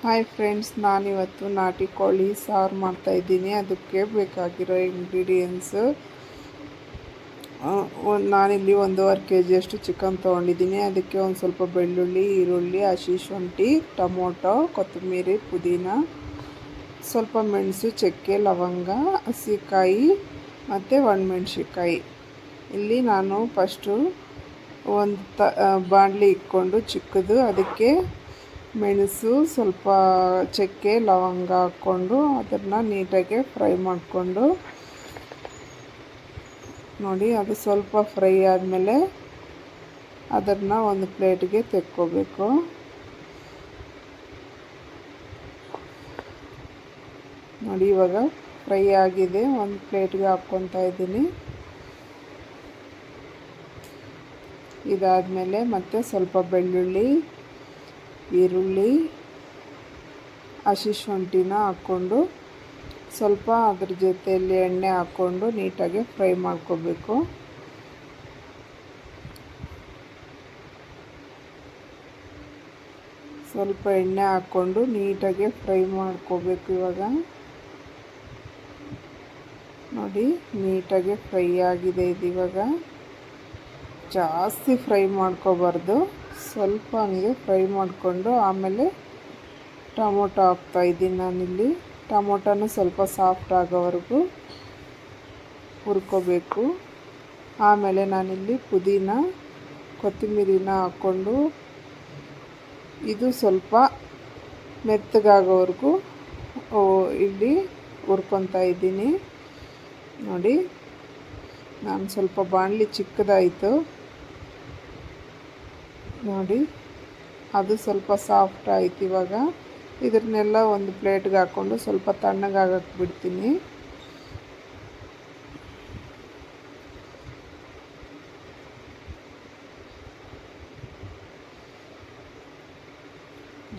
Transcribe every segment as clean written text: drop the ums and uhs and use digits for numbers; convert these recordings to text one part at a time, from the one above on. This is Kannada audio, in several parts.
ಹಾಯ್ ಫ್ರೆಂಡ್ಸ್, ನಾನಿವತ್ತು ನಾಟಿ ಕೋಳಿ ಸಾರು ಮಾಡ್ತಾಯಿದ್ದೀನಿ. ಅದಕ್ಕೆ ಬೇಕಾಗಿರೋ ಇಂಗ್ರೀಡಿಯೆಂಟ್ಸು ನಾನಿಲ್ಲಿ 1.5 kg ಚಿಕನ್ ತೊಗೊಂಡಿದ್ದೀನಿ. ಅದಕ್ಕೆ ಒಂದು ಸ್ವಲ್ಪ ಬೆಳ್ಳುಳ್ಳಿ, ಈರುಳ್ಳಿ, ಹಸಿ ಶುಂಠಿ, ಟೊಮೊಟೊ, ಕೊತ್ತಂಬರಿ, ಪುದೀನ, ಸ್ವಲ್ಪ ಮೆಣಸು, ಚಕ್ಕೆ, ಲವಂಗ, ಹಸಿಕಾಯಿ ಮತ್ತು ಒಣಮೆಣ್ಸಿಕಾಯಿ. ಇಲ್ಲಿ ನಾನು ಫಸ್ಟು ಒಂದು ಬಾಣಲಿ ಇಟ್ಕೊಂಡು ಚಿಕ್ಕದು, ಅದಕ್ಕೆ ಮೆಣಸು, ಸ್ವಲ್ಪ ಚಕ್ಕೆ, ಲವಂಗ ಹಾಕ್ಕೊಂಡು ಅದನ್ನು ನೀಟಾಗಿ ಫ್ರೈ ಮಾಡಿಕೊಂಡು ನೋಡಿ. ಅದು ಸ್ವಲ್ಪ ಫ್ರೈ ಆದಮೇಲೆ ಅದನ್ನು ಒಂದು ಪ್ಲೇಟ್ಗೆ ತೆಕ್ಕೋಬೇಕು. ನೋಡಿ, ಇವಾಗ ಫ್ರೈ ಆಗಿದೆ, ಒಂದು ಪ್ಲೇಟ್ಗೆ ಹಾಕ್ಕೊತಾ ಇದ್ದೀನಿ. ಇದಾದಮೇಲೆ ಮತ್ತೆ ಸ್ವಲ್ಪ ಬೆಳ್ಳುಳ್ಳಿ, ಈರುಳ್ಳಿ, ಹಸಿ ಶುಂಠಿನ ಹಾಕ್ಕೊಂಡು ಸ್ವಲ್ಪ ಅದ್ರ ಜೊತೆಯಲ್ಲಿ ಎಣ್ಣೆ ಹಾಕ್ಕೊಂಡು ನೀಟಾಗಿ ಫ್ರೈ ಮಾಡ್ಕೋಬೇಕು. ಸ್ವಲ್ಪ ಎಣ್ಣೆ ಹಾಕ್ಕೊಂಡು ನೀಟಾಗಿ ಫ್ರೈ ಮಾಡ್ಕೋಬೇಕು. ಇವಾಗ ನೋಡಿ, ನೀಟಾಗಿ ಫ್ರೈ ಆಗಿದೆ. ಇದು ಇವಾಗ ಜಾಸ್ತಿ ಫ್ರೈ ಮಾಡ್ಕೋಬಾರ್ದು, ಸ್ವಲ್ಪ ಹಂಗೆ ಫ್ರೈ ಮಾಡಿಕೊಂಡು ಆಮೇಲೆ ಟೊಮೊಟೊ ಹಾಕ್ತಾಯಿದ್ದೀನಿ ನಾನಿಲ್ಲಿ. ಟೊಮೊಟೊನೂ ಸ್ವಲ್ಪ ಸಾಫ್ಟ್ ಆಗೋವರೆಗೂ ಹುರ್ಕೋಬೇಕು. ಆಮೇಲೆ ನಾನಿಲ್ಲಿ ಪುದೀನ, ಕೊತ್ತಂಬರಿನ ಹಾಕ್ಕೊಂಡು ಇದು ಸ್ವಲ್ಪ ಮೆತ್ತಗಾಗೋವರೆಗೂ ಇಲ್ಲಿ ಹುರ್ಕೊತಾ ಇದ್ದೀನಿ. ನೋಡಿ, ನಾನು ಸ್ವಲ್ಪ ಬಾಣಲಿ ಚಿಕ್ಕದಾಯಿತು ನೋಡಿ, ಅದು ಸ್ವಲ್ಪ ಸಾಫ್ಟ್ ಆಯಿತು. ಇವಾಗ ಇದನ್ನೆಲ್ಲ ಒಂದು ಪ್ಲೇಟ್ಗೆ ಹಾಕ್ಕೊಂಡು ಸ್ವಲ್ಪ ತಣ್ಣಗಾಗಕ್ಕೆ ಬಿಡ್ತೀನಿ.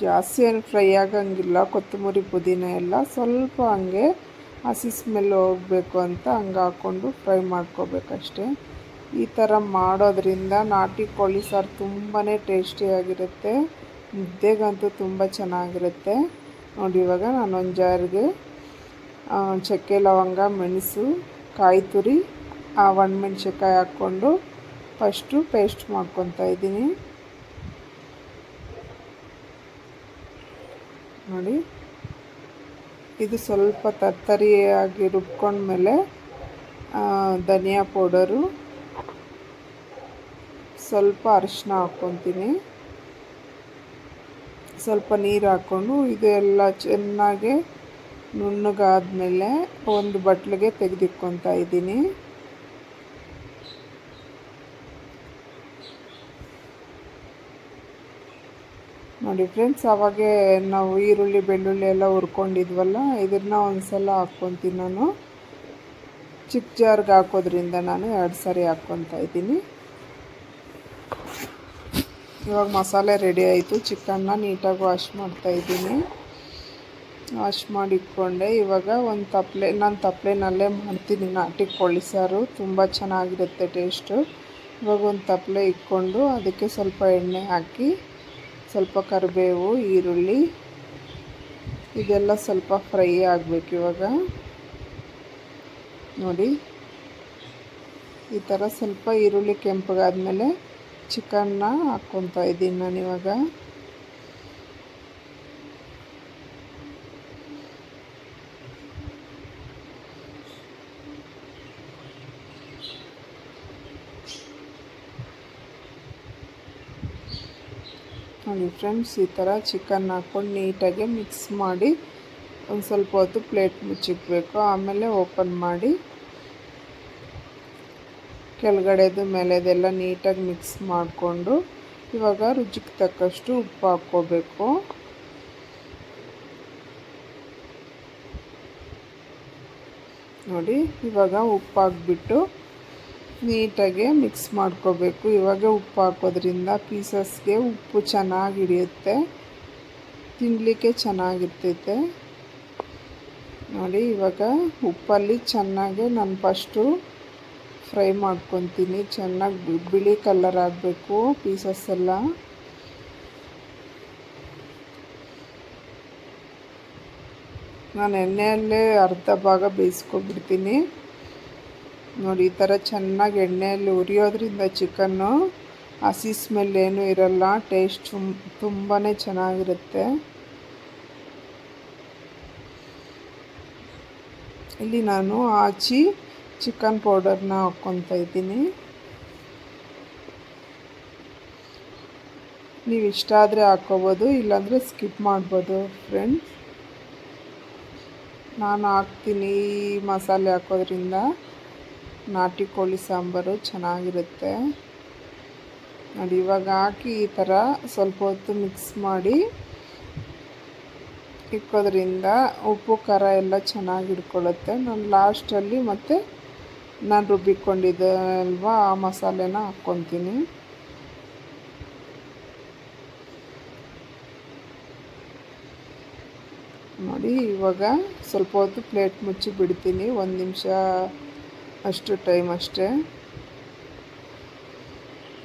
ಜಾಸ್ತಿ ಏನು ಫ್ರೈ ಆಗಂಗಿಲ್ಲ. ಕೊತ್ತಂಬರಿ, ಪುದೀನ ಎಲ್ಲ ಸ್ವಲ್ಪ ಹಂಗೆ ಹಸಿ ಸ್ಮೆಲ್ ಹೋಗಬೇಕು ಅಂತ ಹಂಗೆ ಹಾಕ್ಕೊಂಡು ಫ್ರೈ ಮಾಡ್ಕೋಬೇಕಷ್ಟೆ. ಈ ಥರ ಮಾಡೋದ್ರಿಂದ ನಾಟಿ ಕೋಳಿ ಸಾರು ತುಂಬಾ ಟೇಸ್ಟಿಯಾಗಿರುತ್ತೆ. ಮುದ್ದೆಗಂತೂ ತುಂಬ ಚೆನ್ನಾಗಿರುತ್ತೆ ನೋಡಿ. ಇವಾಗ ನಾನೊಂದು ಜಾರಿಗೆ ಚಕ್ಕೆ, ಲವಂಗ, ಮೆಣಸು, ಕಾಯಿ ತುರಿ, ಒಣಮೆಣ್ಸಿಕಾಯಿ ಹಾಕ್ಕೊಂಡು ಫಸ್ಟು ಪೇಸ್ಟ್ ಮಾಡ್ಕೊತಾ ಇದ್ದೀನಿ ನೋಡಿ. ಇದು ಸ್ವಲ್ಪ ತರ್ತರಿಯಾಗಿ ರುಬ್ಕೊಂಡ್ಮೇಲೆ ಧನಿಯಾ ಪೌಡರು, ಸ್ವಲ್ಪ ಅರಿಶಿನ ಹಾಕ್ಕೊತೀನಿ, ಸ್ವಲ್ಪ ನೀರು ಹಾಕ್ಕೊಂಡು ಇದೆಲ್ಲ ಚೆನ್ನಾಗಿ ನುಣ್ಣಗಾದ್ಮೇಲೆ ಒಂದು ಬಟ್ಲಿಗೆ ತೆಗೆದಿಟ್ಕೊತಾ ಇದ್ದೀನಿ. ನೋಡಿ ಫ್ರೆಂಡ್ಸ್, ಅವಾಗೆ ನಾವು ಈರುಳ್ಳಿ, ಬೆಳ್ಳುಳ್ಳಿ ಎಲ್ಲ ಹುರ್ಕೊಂಡಿದ್ವಲ್ಲ, ಇದನ್ನು ಒಂದು ಸಲ ಹಾಕ್ಕೊತೀನಿ ನಾನು. ಚಿಕ್ಕ ಜಾರ್ಗೆ ಹಾಕೋದ್ರಿಂದ ನಾನು 2 ಸಾರಿ ಹಾಕ್ಕೊತಾ ಇದ್ದೀನಿ. ಇವಾಗ ಮಸಾಲೆ ರೆಡಿ ಆಯಿತು. ಚಿಕನ್ನ ನೀಟಾಗಿ ವಾಶ್ ಮಾಡ್ತಾಯಿದ್ದೀನಿ. ವಾಶ್ ಮಾಡಿಟ್ಕೊಂಡೆ. ಇವಾಗ ಒಂದು ನಾನು ತಪ್ಪಲೆನಲ್ಲೇ ಮಾಡ್ತೀನಿ ನಾಟಿ ಕೋಳಿ ಸಾರು, ತುಂಬ ಚೆನ್ನಾಗಿರುತ್ತೆ ಟೇಸ್ಟು. ಇವಾಗ ಒಂದು ತಪ್ಪಲೆ ಇಟ್ಕೊಂಡು ಅದಕ್ಕೆ ಸ್ವಲ್ಪ ಎಣ್ಣೆ ಹಾಕಿ, ಸ್ವಲ್ಪ ಕರಿಬೇವು, ಈರುಳ್ಳಿ ಇದೆಲ್ಲ ಸ್ವಲ್ಪ ಫ್ರೈ ಆಗಬೇಕು. ಇವಾಗ ನೋಡಿ, ಈ ಥರ ಸ್ವಲ್ಪ ಈರುಳ್ಳಿ ಕೆಂಪಗಾದ್ಮೇಲೆ ಚಿಕನ್ನ ಹಾಕ್ಕೊತಾ ಇದ್ದೀನಿ ನಾನಿವಾಗ. ನೋಡಿ ಫ್ರೆಂಡ್ಸ್, ಈ ಥರ ಚಿಕನ್ ಹಾಕ್ಕೊಂಡು ನೀಟಾಗಿ ಮಿಕ್ಸ್ ಮಾಡಿ ಒಂದು ಸ್ವಲ್ಪ ಹೊತ್ತು ಪ್ಲೇಟ್ ಮುಚ್ಚಿಕ್ಬೇಕು. ಆಮೇಲೆ ಓಪನ್ ಮಾಡಿ ಕೆಳಗಡೆದು ಮೇಲೆದೆಲ್ಲ ನೀಟಾಗಿ ಮಿಕ್ಸ್ ಮಾಡಿಕೊಂಡು ಇವಾಗ ರುಚಿಗೆ ತಕ್ಕಷ್ಟು ಉಪ್ಪು ಹಾಕ್ಕೋಬೇಕು. ನೋಡಿ, ಇವಾಗ ಉಪ್ಪು ಹಾಕ್ಬಿಟ್ಟು ನೀಟಾಗಿ ಮಿಕ್ಸ್ ಮಾಡ್ಕೋಬೇಕು. ಇವಾಗ ಉಪ್ಪು ಹಾಕೋದ್ರಿಂದ ಪೀಸಸ್ಗೆ ಉಪ್ಪು ಚೆನ್ನಾಗಿ ಹಿಡಿಯುತ್ತೆ, ತಿನ್ನಲಿಕ್ಕೆ ಚೆನ್ನಾಗಿರ್ತೈತೆ ನೋಡಿ. ಇವಾಗ ಉಪ್ಪಲ್ಲಿ ಚೆನ್ನಾಗಿ ನಾನು ಫಸ್ಟು ಫ್ರೈ ಮಾಡ್ಕೊತೀನಿ. ಚೆನ್ನಾಗಿ ಬಿಳಿ ಕಲರ್ ಆಗಬೇಕು ಪೀಸಸ್ ಎಲ್ಲ. ನಾನು ಎಣ್ಣೆಯಲ್ಲೇ ಅರ್ಧ ಭಾಗ ಬೇಯಿಸ್ಕೊಬಿಡ್ತೀನಿ. ನೋಡಿ ಈ ಥರ ಚೆನ್ನಾಗಿ ಎಣ್ಣೆಯಲ್ಲಿ ಹುರಿಯೋದ್ರಿಂದ ಚಿಕನ್ನು ಹಸಿ ಸ್ಮೆಲ್ ಏನೂ ಇರಲ್ಲ, ಟೇಸ್ಟ್ ತುಂಬಾ ಚೆನ್ನಾಗಿರುತ್ತೆ. ಇಲ್ಲಿ ನಾನು ಆಚಿ ಚಿಕನ್ ಪೌಡರ್ನ ಹಾಕ್ಕೊತಾ ಇದ್ದೀನಿ. ನೀವು ಇಷ್ಟ ಆದರೆ ಹಾಕ್ಕೋಬೋದು, ಇಲ್ಲಾಂದರೆ ಸ್ಕಿಪ್ ಮಾಡ್ಬೋದು ಫ್ರೆಂಡ್ಸ್. ನಾನು ಹಾಕ್ತೀನಿ. ಈ ಮಸಾಲೆ ಹಾಕೋದ್ರಿಂದ ನಾಟಿ ಕೋಳಿ ಸಾಂಬಾರು ಚೆನ್ನಾಗಿರುತ್ತೆ. ನೋಡಿ ಇವಾಗ ಹಾಕಿ ಈ ಥರ ಸ್ವಲ್ಪ ಹೊತ್ತು ಮಿಕ್ಸ್ ಮಾಡಿ ಇಕ್ಕೋದ್ರಿಂದ ಉಪ್ಪು ಖಾರ ಎಲ್ಲ ಚೆನ್ನಾಗಿ ಹಿಡ್ಕೊಳ್ಳುತ್ತೆ. ನಾನು ಲಾಸ್ಟಲ್ಲಿ ಮತ್ತು ನಾನು ರುಬ್ಬಿಕೊಂಡಿದ್ದೆ ಅಲ್ವಾ, ಆ ಮಸಾಲೆನ ಹಾಕ್ಕೊತೀನಿ. ನೋಡಿ ಇವಾಗ ಸ್ವಲ್ಪ ಹೊತ್ತು ಪ್ಲೇಟ್ ಮುಚ್ಚಿ ಬಿಡ್ತೀನಿ, 1 ನಿಮಿಷ ಅಷ್ಟು ಟೈಮ್ ಅಷ್ಟೇ.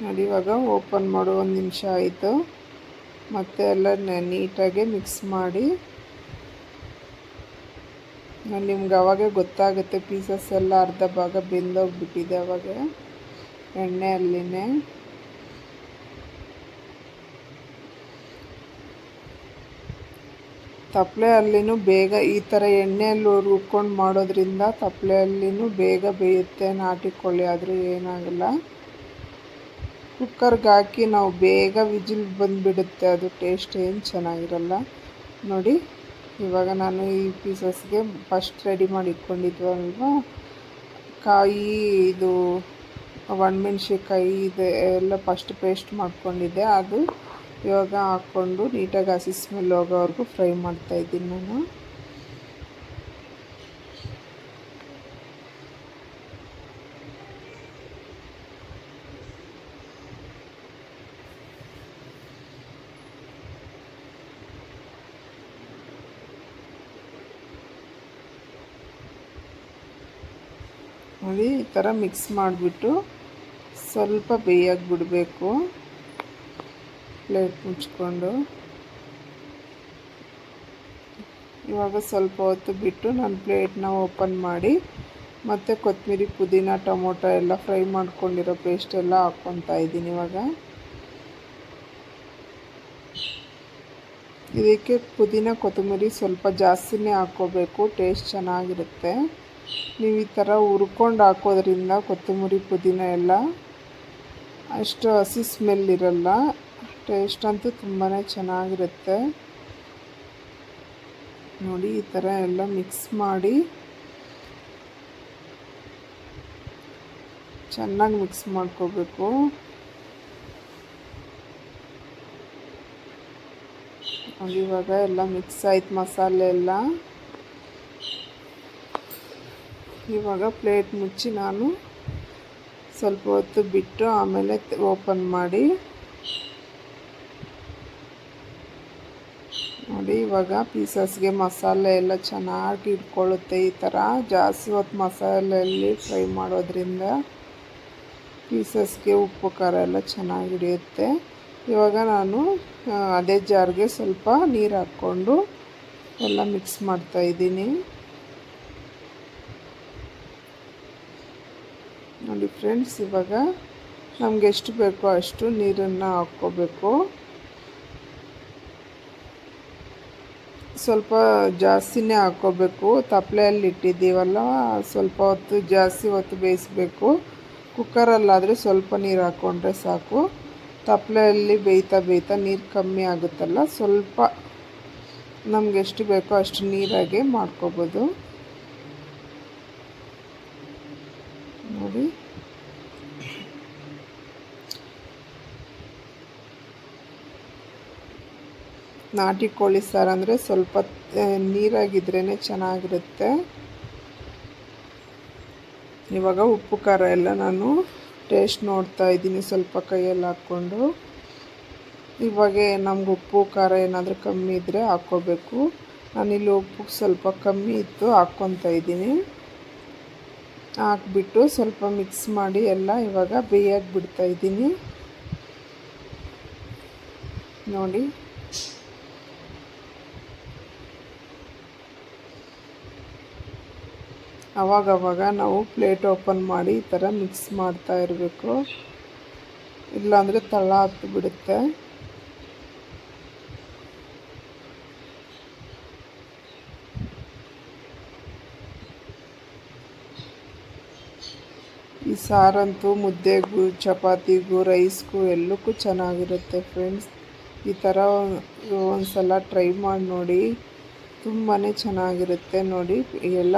ನೋಡಿ ಇವಾಗ ಓಪನ್ ಮಾಡು, 1 ನಿಮಿಷ ಆಯಿತು. ಮತ್ತು ಎಲ್ಲ ನೀಟಾಗಿ ಮಿಕ್ಸ್ ಮಾಡಿ. ನಿಮ್ಗೆ ಅವಾಗೆ ಗೊತ್ತಾಗುತ್ತೆ ಪೀಸಸ್ ಎಲ್ಲ ಅರ್ಧ ಭಾಗ ಬೆಂದೋಗ್ಬಿಟ್ಟಿದೆ ಅವಾಗ ಎಣ್ಣೆಯಲ್ಲಿನೇ. ತಪ್ಪಲೆಯಲ್ಲಿನೂ ಬೇಗ ಈ ಥರ ಎಣ್ಣೆಯಲ್ಲಿ ಹುರ್ಕೊಂಡು ಮಾಡೋದ್ರಿಂದ ತಪ್ಪಲೆಯಲ್ಲಿನೂ ಬೇಗ ಬೇಯುತ್ತೆ. ನಾಟಿ ಕೋಳಿ ಆದರೂ ಏನಾಗಲ್ಲ. ಕುಕ್ಕರ್ಗೆ ಹಾಕಿ ನಾವು ಬೇಗ ವಿಜಿಲ್ ಬಂದುಬಿಡುತ್ತೆ, ಅದು ಟೇಸ್ಟ್ ಏನು ಚೆನ್ನಾಗಿರಲ್ಲ. ನೋಡಿ ಇವಾಗ ನಾನು ಈ ಪೀಸಸ್ಗೆ ಫಸ್ಟ್ ರೆಡಿ ಮಾಡಿ ಇಟ್ಕೊಂಡಿದ್ವಲ್ವ ಕಾಯಿ, ಇದು ಒಣಮೆಣ್ಸಿನ್ಕಾಯಿ ಇದೆ ಎಲ್ಲ ಫಸ್ಟ್ ಪೇಸ್ಟ್ ಮಾಡ್ಕೊಂಡಿದ್ದೆ, ಅದು ಇವಾಗ ಹಾಕ್ಕೊಂಡು ನೀಟಾಗಿ ಹಸಿ ಸ್ಮೆಲ್ ಹೋಗೋವರೆಗೂ ಫ್ರೈ ಮಾಡ್ತಾಯಿದ್ದೀನಿ ನಾನು. ನೋಡಿ ಈ ಥರ ಮಿಕ್ಸ್ ಮಾಡಿಬಿಟ್ಟು ಸ್ವಲ್ಪ ಬೇಯಕ್ಕೆ ಬಿಡಬೇಕು, ಪ್ಲೇಟ್ ಮುಚ್ಕೊಂಡು. ಇವಾಗ ಸ್ವಲ್ಪ ಹೊತ್ತು ಬಿಟ್ಟು ನಾನು ಪ್ಲೇಟ್ನ ಓಪನ್ ಮಾಡಿ ಮತ್ತು ಕೊತ್ತಂಬರಿ, ಪುದೀನ, ಟೊಮೊಟೊ ಎಲ್ಲ ಫ್ರೈ ಮಾಡ್ಕೊಂಡಿರೋ ಪೇಸ್ಟ್ ಎಲ್ಲ ಹಾಕ್ಕೊತಾ ಇದ್ದೀನಿ. ಇವಾಗ ಇದಕ್ಕೆ ಪುದೀನ, ಕೊತ್ತಂಬರಿ ಸ್ವಲ್ಪ ಜಾಸ್ತಿನೇ ಹಾಕ್ಕೋಬೇಕು, ಟೇಸ್ಟ್ ಚೆನ್ನಾಗಿರುತ್ತೆ. ನೀವು ಈ ಥರ ಹುರ್ಕೊಂಡು ಹಾಕೋದ್ರಿಂದ ಕೊತ್ತಂಬರಿ, ಪುದೀನ ಎಲ್ಲ ಅಷ್ಟು ಹಸಿ ಸ್ಮೆಲ್ ಇರಲ್ಲ, ಟೇಸ್ಟ್ ಅಂತೂ ತುಂಬಾ ಚೆನ್ನಾಗಿರುತ್ತೆ. ನೋಡಿ ಈ ಥರ ಎಲ್ಲ ಮಿಕ್ಸ್ ಮಾಡಿ ಚೆನ್ನಾಗಿ ಮಿಕ್ಸ್ ಮಾಡ್ಕೋಬೇಕು. ಇವಾಗ ಎಲ್ಲ ಮಿಕ್ಸ್ ಆಯ್ತು ಮಸಾಲೆ ಎಲ್ಲ. ಇವಾಗ ಪ್ಲೇಟ್ ಮುಚ್ಚಿ ನಾನು ಸ್ವಲ್ಪ ಹೊತ್ತು ಬಿಟ್ಟು ಆಮೇಲೆ ಓಪನ್ ಮಾಡಿ ನೋಡಿ ಇವಾಗ ಪೀಸಸ್ಗೆ ಮಸಾಲೆ ಎಲ್ಲ ಚೆನ್ನಾಗಿ ಇಟ್ಕೊಳ್ಳುತ್ತೆ. ಈ ಥರ ಜಾಸ್ತಿ ಹೊತ್ತು ಮಸಾಲೆಯಲ್ಲಿ ಫ್ರೈ ಮಾಡೋದ್ರಿಂದ ಪೀಸಸ್ಗೆ ಉಪ್ಪು ಖಾರ ಎಲ್ಲ ಚೆನ್ನಾಗಿ ಹಿಡಿಯುತ್ತೆ. ಇವಾಗ ನಾನು ಅದೇ ಜಾರ್ಗೆ ಸ್ವಲ್ಪ ನೀರು ಹಾಕ್ಕೊಂಡು ಎಲ್ಲ ಮಿಕ್ಸ್ ಮಾಡ್ತಾಯಿದ್ದೀನಿ. ನೋಡಿ ಫ್ರೆಂಡ್ಸ್, ಇವಾಗ ನಮ್ಗೆ ಎಷ್ಟು ಬೇಕೋ ಅಷ್ಟು ನೀರನ್ನು ಹಾಕ್ಕೋಬೇಕು. ಸ್ವಲ್ಪ ಜಾಸ್ತಿನೇ ಹಾಕ್ಕೋಬೇಕು, ತಪ್ಪಲೆಯಲ್ಲಿ ಇಟ್ಟಿದ್ದೀವಲ್ಲ ಸ್ವಲ್ಪ ಹೊತ್ತು ಜಾಸ್ತಿ ಹೊತ್ತು ಬೇಯಿಸಬೇಕು. ಕುಕ್ಕರಲ್ಲಾದರೆ ಸ್ವಲ್ಪ ನೀರು ಹಾಕ್ಕೊಂಡ್ರೆ ಸಾಕು. ತಪ್ಪಲೆಯಲ್ಲಿ ಬೇಯ್ತಾ ನೀರು ಕಮ್ಮಿ ಆಗುತ್ತಲ್ಲ, ಸ್ವಲ್ಪ ನಮ್ಗೆ ಎಷ್ಟು ಬೇಕೋ ಅಷ್ಟು ನೀರಾಗೆ ಮಾಡ್ಕೋಬೋದು. ನೋಡಿ ನಾಟಿ ಕೋಳಿ ಸಾರು ಅಂದರೆ ಸ್ವಲ್ಪ ನೀರಾಗಿದ್ರೇ ಚೆನ್ನಾಗಿರುತ್ತೆ. ಇವಾಗ ಉಪ್ಪು ಖಾರ ಎಲ್ಲ ನಾನು ಟೇಸ್ಟ್ ನೋಡ್ತಾ ಇದ್ದೀನಿ ಸ್ವಲ್ಪ ಕೈಯಲ್ಲಿ ಹಾಕ್ಕೊಂಡು. ಇವಾಗ ನಮ್ಗೆ ಉಪ್ಪು ಖಾರ ಏನಾದರೂ ಕಮ್ಮಿ ಇದ್ದರೆ ಹಾಕ್ಕೋಬೇಕು. ನಾನಿಲ್ಲಿ ಉಪ್ಪು ಸ್ವಲ್ಪ ಕಮ್ಮಿ ಇತ್ತು, ಹಾಕ್ಕೊತಾ ಇದ್ದೀನಿ. ಹಾಕ್ಬಿಟ್ಟು ಸ್ವಲ್ಪ ಮಿಕ್ಸ್ ಮಾಡಿ ಎಲ್ಲ ಇವಾಗ ಬೇಯಕ್ಕೆ ಬಿಡ್ತಾಯಿದ್ದೀನಿ. ನೋಡಿ ಅವಾಗವಾಗ ನಾವು ಪ್ಲೇಟ್ ಓಪನ್ ಮಾಡಿ ಈ ಥರ ಮಿಕ್ಸ್ ಮಾಡ್ತಾ ಇರಬೇಕು, ಇಲ್ಲಾಂದರೆ ತಳ ಹತ್ತು ಬಿಡುತ್ತೆ. ಈ ಸಾರಂತೂ ಮುದ್ದೆಗೂ ಚಪಾತಿಗೂ ರೈಸ್ಗೂ ಎಲ್ಲಕ್ಕೂ ಚೆನ್ನಾಗಿರುತ್ತೆ ಫ್ರೆಂಡ್ಸ್. ಈ ಥರ ಒಂದ್ಸಲ ಟ್ರೈ ಮಾಡಿ ನೋಡಿ, ತುಂಬಾ ಚೆನ್ನಾಗಿರುತ್ತೆ. ನೋಡಿ ಎಲ್ಲ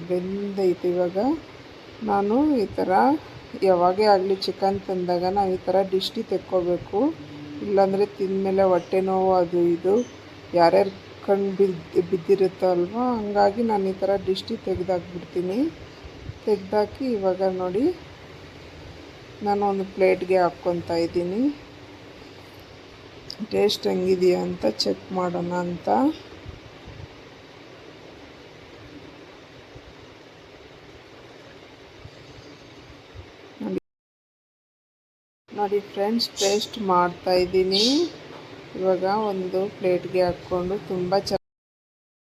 ಬೆಂದೈತೆ. ಇವಾಗ ನಾನು ಈ ಥರ ಯಾವಾಗೇ ಆಗಲಿ ಚಿಕನ್ ತಂದಾಗ ನಾವು ಈ ಥರ ಡಿಶ್ಟಿ ತೆಕ್ಕೋಬೇಕು, ಇಲ್ಲಾಂದರೆ ತಿಂದಮೇಲೆ ಹೊಟ್ಟೆ ನೋವು ಅದು ಇದು ಯಾರ್ಯಾರು ಕಣ್ಣು ಬಿದ್ದಿರುತ್ತೋ ಅಲ್ವಾ, ಹಂಗಾಗಿ ನಾನು ಈ ಥರ ಡಿಶ್ಟಿ ತೆಗೆದಾಕ್ಬಿಡ್ತೀನಿ. ತೆಗೆದಾಕಿ ಇವಾಗ ನೋಡಿ ನಾನು ಒಂದು ಪ್ಲೇಟ್ಗೆ ಹಾಕ್ಕೊತಾ ಇದ್ದೀನಿ. ಟೇಸ್ಟ್ ಹೆಂಗಿದೆಯಾ ಅಂತ ಚೆಕ್ ಮಾಡೋಣ ಅಂತ. ನೋಡಿ ಫ್ರೆಂಡ್ಸ್, ಟೇಸ್ಟ್ ಮಾಡ್ತಾ ಇದ್ದೀನಿ. ಇವಾಗ ಒಂದು ಪ್ಲೇಟ್ಗೆ ಹಾಕ್ಕೊಂಡು ತುಂಬ